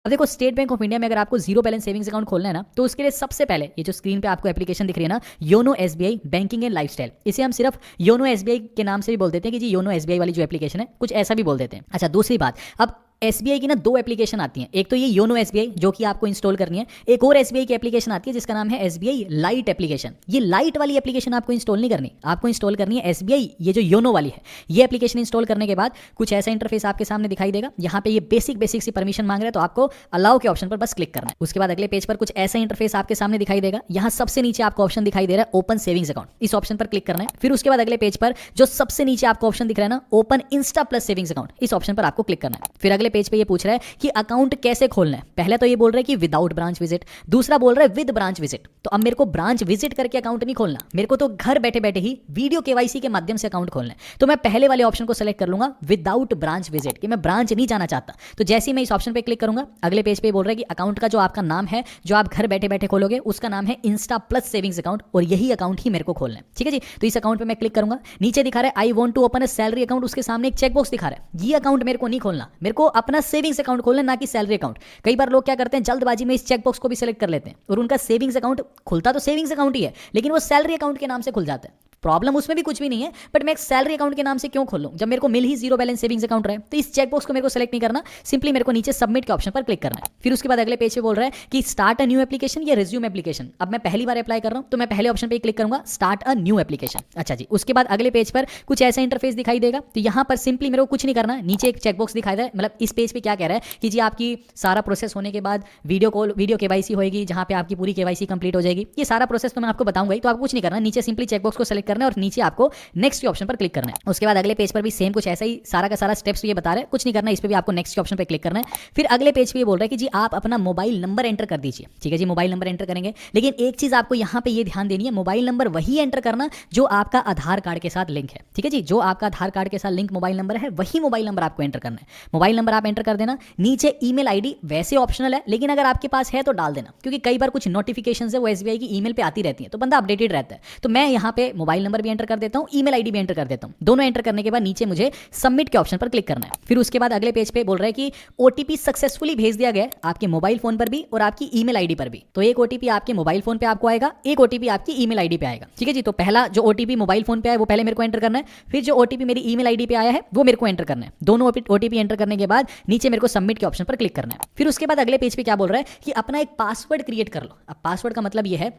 अब देखो state bank of India में अगर आपको जीरो बैलेंस सेविंग्स अकाउंट खोलना है ना, तो उसके लिए सबसे पहले ये जो स्क्रीन पे आपको एप्लीकेशन दिख रही है ना, YONO SBI banking and lifestyle, इसे हम सिर्फ योनो एसबीआई के नाम से भी बोल देते हैं कि जी योनो एसबीआई वाली जो एप्लीकेशन है, कुछ ऐसा भी बोल देते हैं। अच्छा, दूसरी बात, अब एसबीआई की ना दो एप्लीकेशन आती हैं। एक तो ये योनो एसबीआई जो कि आपको इंस्टॉल करनी है, एक और एसबीआई की एप्लीकेशन आती है जिसका नाम है एसबीआई लाइट एप्लीकेशन। ये लाइट वाली एप्लीकेशन आपको इंस्टॉल नहीं करनी, आपको इंस्टॉल करनी है एसबीआई ये जो योनो वाली है। ये एप्लीकेशन इंस्टॉल करने के बाद कुछ ऐसा इंटरफेस आपके सामने दिखाई देगा। यहाँ पे ये बेसिक सी परमिशन मांग रहा है, तो आपको अलाउ के ऑप्शन पर बस क्लिक करना है। उसके बाद अगले पेज पर कुछ ऐसा इंटरफेस आपके सामने दिखाई देगा। यहाँ सबसे नीचे आपको ऑप्शन दिखाई दे रहा है ओपन सेविंग्स अकाउंट, इस ऑप्शन पर क्लिक करना है। फिर उसके बाद अगले पेज पर जो सबसे नीचे आपको ऑप्शन दिख रहा है ना, open Insta plus savings account, इस ऑप्शन पर आपको क्लिक करना है। फिर अगले पेज पे ये पूछ रहा है कि अकाउंट कैसे खोलना है। पहले तो ये बोल रहा है कि विदाउट ब्रांच विजिट, दूसरा बोल रहा है विद ब्रांच विजिट। तो अब मेरे को ब्रांच विजिट करके अकाउंट नहीं खोलना, मेरे को तो घर बैठे बैठे ही वीडियो केवाईसी के माध्यम से अकाउंट खोलना है। तो मैं पहले वाले ऑप्शन को सेलेक्ट कर लूंगा विदाउट ब्रांच विजिट, कि मैं ब्रांच नहीं जाना चाहता। तो जैसे ही मैं इस ऑप्शन पे क्लिक करूंगा, अगले पेज पे बोल रहा है कि अकाउंट का जो आपका नाम है, जो आप घर बैठे बैठे खोलोगे, उसका नाम है इंस्टा प्लस सेविंग्स अकाउंट, और यही अकाउंट ही मेरे को खोलना है। ठीक है जी, तो इस अकाउंट पे मैं क्लिक करूंगा। नीचे दिखा रहा है I want to open a salary account, उसके सामने एक चेकबॉक्स दिखा रहा है। ये अकाउंट मेरे को नहीं खोलना, मेरे को अपना सेविंग्स अकाउंट खोलना, ना कि सैलरी अकाउंट। कई बार लोग क्या करते हैं, जल्दबाजी में इस चेकबॉक्स को भी सिलेक्ट कर लेते हैं और उनका सेविंग्स अकाउंट खुलता तो सेविंग्स अकाउंट ही है, लेकिन वो सैलरी अकाउंट के नाम से खुल जाता है। प्रॉब्लम उसमें भी कुछ भी नहीं है, बट मैं एक सैलरी अकाउंट के नाम से क्यों खोलूं जब मेरे को मिल ही जीरो बैलेंस सेविंग्स अकाउंट रहा है। तो इस चेकबॉक्स को मेरे को सेलेक्ट नहीं करना, सिंपली मेरे को नीचे सबमिट के ऑप्शन पर क्लिक करना है। फिर उसके बाद अगले पेज पे बोल रहा है कि स्टार्ट अ न्यू एप्लीकेशन या रिज्यूम एप्लीकेशन। अब मैं पहली बार अप्लाई कर रहा हूं, तो मैं पहले ऑप्शन पे क्लिक करूंगा स्टार्ट अ न्यू एप्लीकेशन। अच्छा जी, उसके बाद अगले पेज पर कुछ ऐसा इंटरफेस दिखाई देगा। तो यहां पर सिंपली मेरे को कुछ नहीं करना, नीचे एक चेकबॉक्स दिखाई दे, मतलब इस पेज पे क्या कह रहा है कि जी आपकी सारा प्रोसेस होने के बाद वीडियो केवाईसी होगी, जहां पे आपकी पूरी केवाईसी कंप्लीट हो जाएगी। ये सारा प्रोसेस तो मैं आपको बताऊंगा ही, तो आपको कुछ नहीं करना, नीचे सिंपली चेकबॉक्स को सेलेक्ट करना है और नीचे आपको नेक्स्ट के ऑप्शन पर क्लिक करना है। उसके बाद अगले पेज पर भी सेम कुछ ऐसा ही सारा का सारा स्टेप्स ये बता रहे हैं, कुछ नहीं करना, इस पे भी आपको नेक्स्ट के ऑप्शन पर क्लिक करना है। फिर अगले पेज पे ये बोल रहा है कि जी आप अपना मोबाइल नंबर एंटर कर दीजिए। ठीक है जी, मोबाइल नंबर एंटर करेंगे, लेकिन एक चीज आपको यहाँ पे ये ध्यान देनी है, मोबाइल नंबर वही एंटर करना जो आपका आधार कार्ड के साथ लिंक है। ठीक है जी, जो आपका आधार कार्ड के साथ लिंक मोबाइल नंबर है, वही मोबाइल नंबर आपको एंटर करना है। मोबाइल नंबर आप एंटर कर देना। नीचे ईमेल आईडी वैसे ऑप्शनल है, लेकिन अगर आपके पास है तो डाल देना, क्योंकि कई बार कुछ नोटिफिकेशन है वो एसबीआई की ईमेल पे आती रहती है, तो बंदा अपडेटेड रहता है। तो मैं यहाँ पे मोबाइल नंबर भी एंटर कर देता हूँ, ईमेल आईडी भी एंटर कर देता हूँ। दोनों एंटर करने के बाद नीचे मुझे सबमिट के ऑप्शन पर क्लिक करना है। फिर उसके बाद अगले पेज पे बोल रहा है कि ओटीपी सक्सेसफुली भेज दिया गया आपके मोबाइल फोन पर भी और आपकी ईमेल आईडी पर भी। तो एक ओटीपी आपके मोबाइल फोन पे आपको आएगा, एक ओटीपी आपकी ईमेल आईडी पे आएगा। ठीक है जी, तो पहला जो ओटीपी मोबाइल फोन पे आया वो पहले मेरे को एंटर करना है, फिर जो ओटीपी मेरी ईमेल आईडी पे आया है वो मेरे को एंटर करना है। दोनों ओटीपी एंटर करने के बाद नीचे मेरे को सबमिट के ऑप्शन पर क्लिक करना है। फिर उसके बाद अगले पेज पे क्या बोल रहा है कि अपना एक पासवर्ड क्रिएट कर लो। अब पासवर्ड का मतलब ये है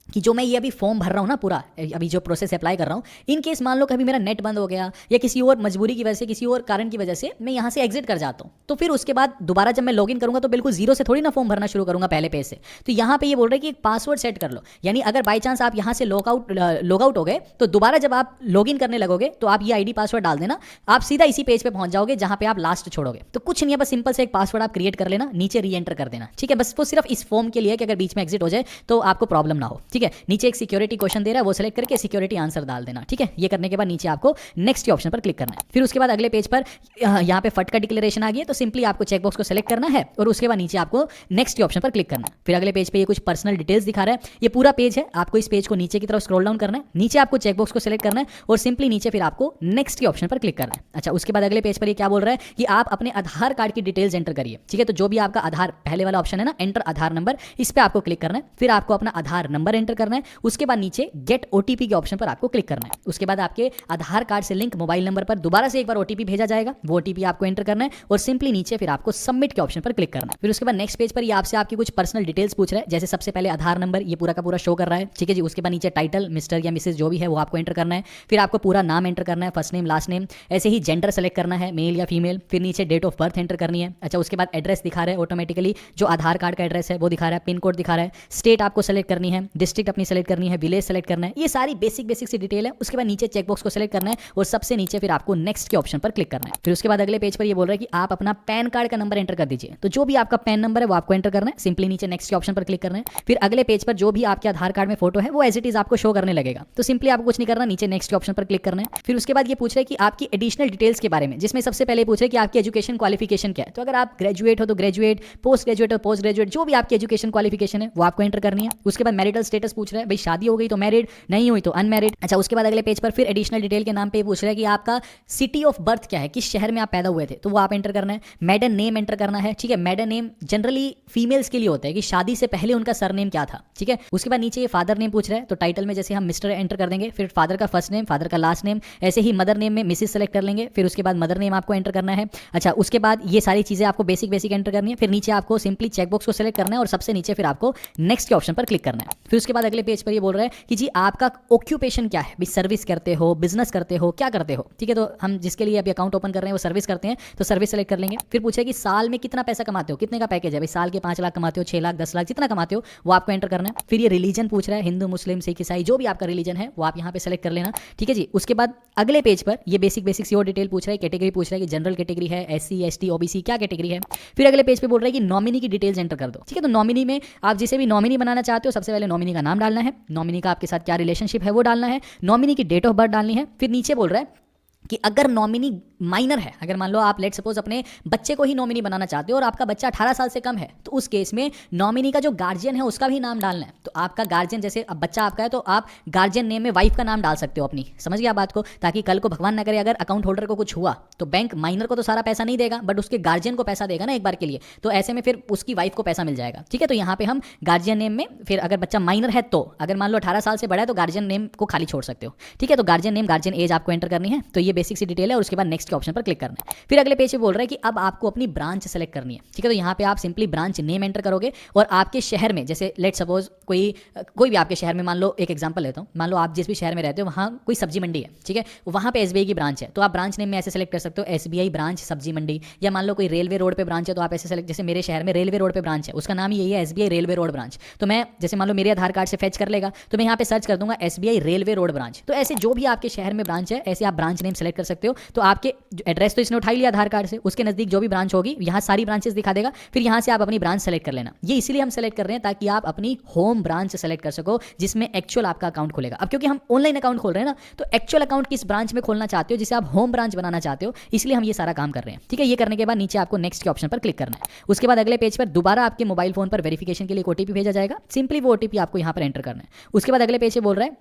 कि जो मैं ये अभी फॉर्म भर रहा हूँ ना, पूरा अभी जो प्रोसेस अप्लाई कर रहा हूँ, इन केस मान लो कभी मेरा नेट बंद हो गया या किसी और मजबूरी की वजह से, किसी और कारण की वजह से मैं यहाँ से एग्जिट कर जाता हूँ, तो फिर उसके बाद दोबारा जब मैं लॉगिन करूँगा तो बिल्कुल जीरो से थोड़ी ना फॉर्म भरना शुरू करूँगा पहले पेज से। तो यहाँ पे ये बोल रहे हैं कि एक पासवर्ड सेट कर लो, यानी अगर बाई चांस आप यहाँ से लॉग आउट हो गए, तो दोबारा जब आप लॉगिन करने लगोगे तो आप ये आईडी पासवर्ड डाल देना, आप सीधा इसी पेज पे पहुंच जाओगे जहाँ पे आप लास्ट छोड़ोगे। तो कुछ नहीं है, बस सिंपल से एक पासवर्ड आप क्रिएट कर लेना, नीचे री एंटर कर देना। ठीक है, बस वो सिर्फ इस फॉर्म के लिए कि अगर बीच में एग्जिट हो जाए तो आपको प्रॉब्लम ना हो। ठीक है, नीचे एक सिक्योरिटी क्वेश्चन दे रहा है, वो सिलेक्ट करके सिक्योरिटी आंसर डाल देना। ठीक है, ये करने के बाद नीचे आपको नेक्स्ट के ऑप्शन पर क्लिक करना है। फिर उसके बाद अगले पेज पर यहाँ पे फट का डिक्लेरेशन आ गया, तो सिंपली आपको चेकबॉक्स को सिलेक्ट करना है और उसके बाद नीचे आपको नेक्स्ट के ऑप्शन पर क्लिक करना है। फिर अगले पेज पे ये कुछ पर्सनल डिटेल्स दिखा रहा है, ये पूरा पेज है, आपको इस पेज को नीचे की तरफ स्क्रॉल डाउन करना है, नीचे आपको चेकबॉक्स को सिलेक्ट करना है और सिंपली नीचे फिर आपको नेक्स्ट के ऑप्शन पर क्लिक करना है। अच्छा, उसके बाद अगले पेज पर ये क्या बोल रहा है कि आप अपने आधार कार्ड की डिटेल्स एंटर करिए। ठीक है, तो जो भी आपका आधार पहले वाला ऑप्शन है ना, एंटर आधार नंबर, इस पर आपको क्लिक करना है। फिर आपको अपना आधार नंबर एंटर करना है, उसके बाद नीचे गेट ओटीपी के ऑप्शन पर आपको क्लिक करना है। उसके बाद आपके आधार कार्ड से लिंक मोबाइल नंबर पर दोबारा से एक बार ओटीपी भेजा जाएगा, वो ओटीपी आपको एंटर करना है और सिंपली नीचे फिर आपको सबमिट के ऑप्शन पर क्लिक करना है। फिर उसके बाद नेक्स्ट पेज पर ये आपसे आपकी कुछ पर्सनल डिटेल्स पूछ रहा है, जैसे सबसे पहले आधार नंबर, ये पूरा का पूरा शो कर रहा है। ठीक है जी, उसके बाद नीचे टाइटल मिस्टर या मिसेस जो भी है वो आपको एंटर करना है। फिर आपको पूरा नाम एंटर करना है, फर्स्ट नेम लास्ट नेम, ऐसे ही जेंडर सेलेक्ट करना है, मेल या फीमेल। फिर नीचे डेट ऑफ बर्थ एंटर करनी है। अच्छा, उसके बाद एड्रेस दिखा रहा है ऑटोमेटिकली, जो आधार कार्ड का एड्रेस है वो दिखा रहा है, पिन कोड दिखा रहा है, स्टेट आपको सेलेक्ट करनी है, डिस्ट्रिक्ट अपनी सेलेक्ट करनी है, विलेज सेलेक्ट करना है। ये सारी बेसिक सी डिटेल है। उसके बाद नीचे चेकबॉक्स को सिलेक्ट करना है और सबसे नीचे फिर आपको नेक्स्ट के ऑप्शन पर क्लिक करना है। फिर उसके बाद अगले पेज पर ये बोल रहा है कि आप अपना पैन कार्ड का नंबर एंटर कर दीजिए। तो जो भी आपका पैन नंबर है वो आपको एंटर करना है, सिंपली नीचे नेक्स्ट के ऑप्शन पर क्लिक करना है। फिर अगले पेज पर जो भी आपके आधार कार्ड में फोटो है वो एज इट इज आपको शो करने लगेगा, तो सिंपली आपको कुछ नहीं करना, नीचे नेक्स्ट के ऑप्शन पर क्लिक करना है। फिर उसके बाद ये पूछ रहा है कि आपकी एडिशनल डिटेल्स के बारे में, जिसमें सबसे पहले पूछ रहा है कि आपकी एजुकेशन क्वालिफिकेशन क्या है। तो अगर आप ग्रेजुएट हो तो ग्रेजुएट, पोस्ट ग्रेजुएट हो पोस्ट ग्रेजुएट, जो भी आपकी एजुकेशन क्वालिफिकेशन है वो आपको एंटर करनी है। उसके बाद मैरिटल स्टेटस पूछ रहा है, भाई शादी हो गई तो मैरिड, नहीं हुई तो अनमैरिड। अच्छा, उसके बाद अगले पेज पर फिर एडिशनल डिटेल के नाम पे पूछ रहा है कि आपका सिटी ऑफ बर्थ क्या है, किस शहर में आप पैदा हुए थे, तो वो आप एंटर करना है। मैडन नेम एंटर करना है, ठीक है। मैडन नेम जनरली फीमेल्स के लिए होता है कि शादी से पहले उनका सरनेम क्या था, ठीक है। उसके बाद नीचे ये फादर नेम पूछ रहा है, तो टाइटल में जैसे हम मिस्टर एंटर कर देंगे, फिर फादर का फर्स्ट नेम, फादर का लास्ट नेम, ऐसे ही मदर नेम में मिसेस सेलेक्ट कर लेंगे, फिर उसके बाद मदर नेम आपको एंटर करना है। अच्छा, उसके बाद ये सारी चीजें आपको बेसिक एंटर करनी है। फिर नीचे आपको सिंपली चेकबॉक्स को सेलेक्ट करना है और सबसे नीचे फिर आपको नेक्स्ट के ऑप्शन पर क्लिक करना है। फिर उसके बाद अगले पेज पर ये बोल रहा है कि जी आपका ऑक्यूपेशन क्या है, भाई सर्विस करते हो, बिजनेस करते हो, क्या करते हो, ठीक है। तो हम जिसके लिए अभी अकाउंट ओपन कर रहे हैं वो सर्विस करते हैं, तो सर्विस सेलेक्ट कर लेंगे। फिर पूछे कि साल में कितना पैसा कमाते हो, कितने का पैकेज है, भाई साल के 5 लाख कमाते हो, 6 लाख, 10 लाख, जितना कमाते हो वो आपको एंटर करना है। फिर ये रिलीजन पूछ रहा है, हिंदू, मुस्लिम, सिख, ईसाई, जो भी आपका रिलीजन है वो आप यहाँ पे सेलेक्ट कर लेना, ठीक है जी। उसके बाद अगले पेज पर ये बेसिक सी और डिटेल पूछ रहा है, कैटेगरी पूछ रहा है कि जनरल कैटेगरी है, SC ST OBC, क्या कैटेगरी है। फिर अगले पेज पे बोल रहा है कि नॉमिनी की डिटेल्स एंटर कर दो, ठीक है। तो नॉमिनी में आप जिसे भी नॉमिनी बनाना चाहते हो, सबसे पहले नॉमिनी का नाम डालना है, नॉमिनी का आपके साथ क्या रिलेशनशिप है वो डालना है, नॉमिनी की डेट ऑफ बर्थ डालनी है। फिर नीचे बोल रहा है कि अगर नॉमिनी माइनर है, अगर मान लो आप लेट सपोज अपने बच्चे को ही नॉमिनी बनाना चाहते हो और आपका बच्चा 18 साल से कम है, तो उस केस में नॉमिनी का जो गार्जियन है उसका भी नाम डालना है। तो आपका गार्जियन, जैसे अब बच्चा आपका है तो आप गार्जियन नेम में वाइफ का नाम डाल सकते हो अपनी, समझ गया बात को, ताकि कल को भगवान न करे अगर अकाउंट होल्डर को कुछ हुआ तो बैंक माइनर को तो सारा पैसा नहीं देगा बट उसके गार्जियन को पैसा देगा ना एक बार के लिए, तो ऐसे में फिर उसकी वाइफ को पैसा मिल जाएगा, ठीक है। तो यहाँ पे हम गार्जियन नेम में फिर अगर बच्चा माइनर है तो अगर मान लो 18 साल से बड़ा है तो गार्जियन नेम को खाली छोड़ सकते हो, ठीक है। तो गार्जियन नेम, गार्जियन एज आपको एंटर करनी है। तो ये बेसिक सी डिटेल है और उसके बाद नेक्स्ट के ऑप्शन पर क्लिक करना है। फिर अगले पेज पे बोल रहा है कि अब आपको अपनी ब्रांच सेलेक्ट करनी है, ठीक है। तो यहाँ पे आप सिंपली ब्रांच नेम एंटर करोगे और आपके शहर में, जैसे लेट सपोज कोई भी आपके शहर में, मान लो एक एग्जांपल लेता हूँ, मान लो आप जिस भी शहर में रहते हो वहाँ कोई सब्जी मंडी है, ठीक है, वहाँ पे SBI की ब्रांच है, तो आप ब्रांच नेम में ऐसे सेलेक्ट कर सकते हो SBI ब्रांच सब्जी मंडी। या मान लो कोई रेलवे रोड पे ब्रांच है तो आप ऐसे सेलेक्ट, जैसे मेरे शहर में रेलवे रोड पे ब्रांच है, उसका नाम यही है SBI रेलवे रोड ब्रांच। तो मैं जैसे मान लो मेरे आधार कार्ड से फेच कर लेगा तो मैं यहाँ पे सर्च कर दूंगा SBI रेलवे रोड ब्रांच। तो ऐसे जो भी आपके शहर में ब्रांच है ऐसे आप ब्रांच नेम सेलेक्ट कर सकते हो। तो आपके एड्रेस तो इसने उठा लिया आधार कार्ड से, उसके नजदीक जो भी ब्रांच होगी यहाँ सारी ब्रांचेस दिखा देगा, फिर यहाँ से आप अपनी ब्रांच सेलेक्ट कर लेना। ये इसीलिए हम सेलेक्ट कर रहे हैं ताकि आप अपनी होम ब्रांच सेलेक्ट कर सको जिसमें एक्चुअल आपका अकाउंट खुलेगा। अब क्योंकि हम ऑनलाइन अकाउंट खोल रहे हैं ना, तो एक्चुअल अकाउंट किस ब्रांच में खोलना चाहते हो जिसे आप होम ब्रांच बनाना चाहते हो, इसलिए हम ये सारा काम कर रहे हैं, ठीक है। ये करने के बाद नीचे आपको नेक्स्ट के ऑप्शन पर क्लिक करना है। उसके बाद अगले पेज पर दोबारा आपके मोबाइल फोन पर वेरिफिकेशन के लिए OTP भेजा जाएगा, सिंपली वो OTP आपको यहाँ पर एंटर करना है। उसके बाद अगले पेज से बोल रहा है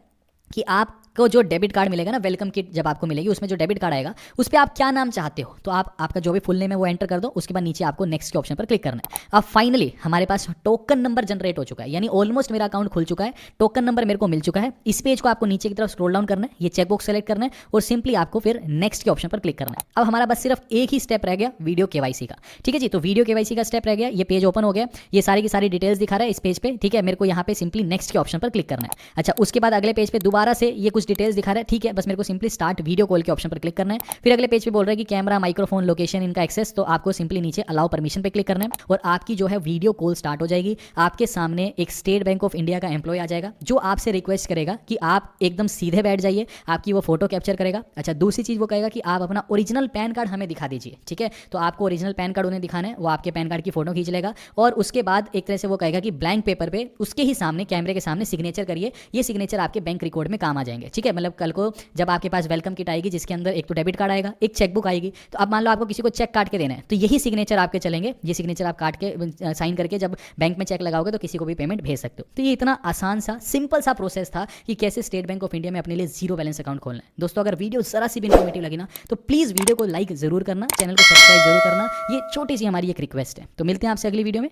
कि आपको जो डेबिट कार्ड मिलेगा ना, वेलकम किट जब आपको मिलेगी उसमें जो डेबिट कार्ड आएगा उस पर आप क्या नाम चाहते हो, तो आप आपका जो भी फुल नेम है वो एंटर कर दो। उसके बाद नीचे आपको नेक्स्ट के ऑप्शन पर क्लिक करना है। अब फाइनली हमारे पास टोकन नंबर जनरेट हो चुका है, यानी ऑलमोस्ट मेरा अकाउंट खुल चुका है, टोकन नंबर मेरे को मिल चुका है। इस पेज को आपको नीचे की तरफ स्क्रॉल डाउन करना है, ये चेकबॉक्स सेलेक्ट करना है और सिंपली आपको फिर नेक्स्ट के ऑप्शन पर क्लिक करना है। अब हमारा बस सिर्फ एक ही स्टेप रह गया, वीडियो KYC का, ठीक है जी। तो वीडियो KYC का स्टेप रह गया, ये पेज ओपन हो गया, ये सारी की सारी डिटेल्स दिखा रहा है इस पेज पे, ठीक है। मेरे को यहाँ पे सिंपली नेक्स्ट के ऑप्शन पर क्लिक करना है। अच्छा, उसके बाद अगले पेज पे दोबारा से ये कुछ डिटेल्स दिखा रहा है, ठीक है। बस मेरे को सिंपली स्टार्ट वीडियो कॉल के ऑप्शन पर क्लिक करना है। फिर अगले पेज पे बोल रहा है कि कैमरा, माइक्रोफोन, लोकेशन, इनका एक्सेस, तो आपको सिंपली नीचे अलाउ परमिशन पे क्लिक करना है और आपकी जो है वीडियो कॉल स्टार्ट हो जाएगी। आपके सामने एक स्टेट बैंक ऑफ इंडिया का एम्प्लॉय आ जाएगा जो आपसे रिक्वेस्ट करेगा कि आप एकदम सीधे बैठ जाइए, आपकी वो फोटो कैप्चर करेगा। अच्छा, दूसरी चीज वो कहेगा कि आप अपना ओरिजिनल पैन कार्ड हमें दिखा दीजिए, ठीक है। तो आपको ओरिजिनल पैन कार्ड उन्हें दिखाना है, वो आपके पैन कार्ड की फोटो खींच लेगा और उसके बाद एक तरह से वो कहेगा कि ब्लैंक पेपर पे उसके ही सामने, कैमरे के सामने सिग्नेचर करिए, ये सिग्नेचर आपके बैंक रिकॉर्ड में काम आ जाएंगे, ठीक है। मतलब कल को जब आपके पास वेलकम किट आएगी जिसके अंदर एक तो डेबिट कार्ड आएगा, एक चेकबुक आएगी, तो अब मान लो आपको किसी को चेक काट के देना है तो यही सिग्नेचर आपके चलेंगे, ये सिग्नेचर आप काट के साइन करके जब बैंक में चेक लगाओगे तो किसी को भी पेमेंट भेज सकते हो। तो ये इतना आसान सा सिंपल सा प्रोसेस था कि कैसे स्टेट बैंक ऑफ इंडिया में अपने लिए जीरो बैलेंस अकाउंट खोलना है। दोस्तों, अगर वीडियो जरा सी भी इन्फॉर्मेटिव लगी ना तो प्लीज वीडियो को लाइक जरूर करना, चैनल को सब्सक्राइब जरूर करना, ये छोटी सी हमारी एक रिक्वेस्ट है। तो मिलते हैं आपसे अगली वीडियो में।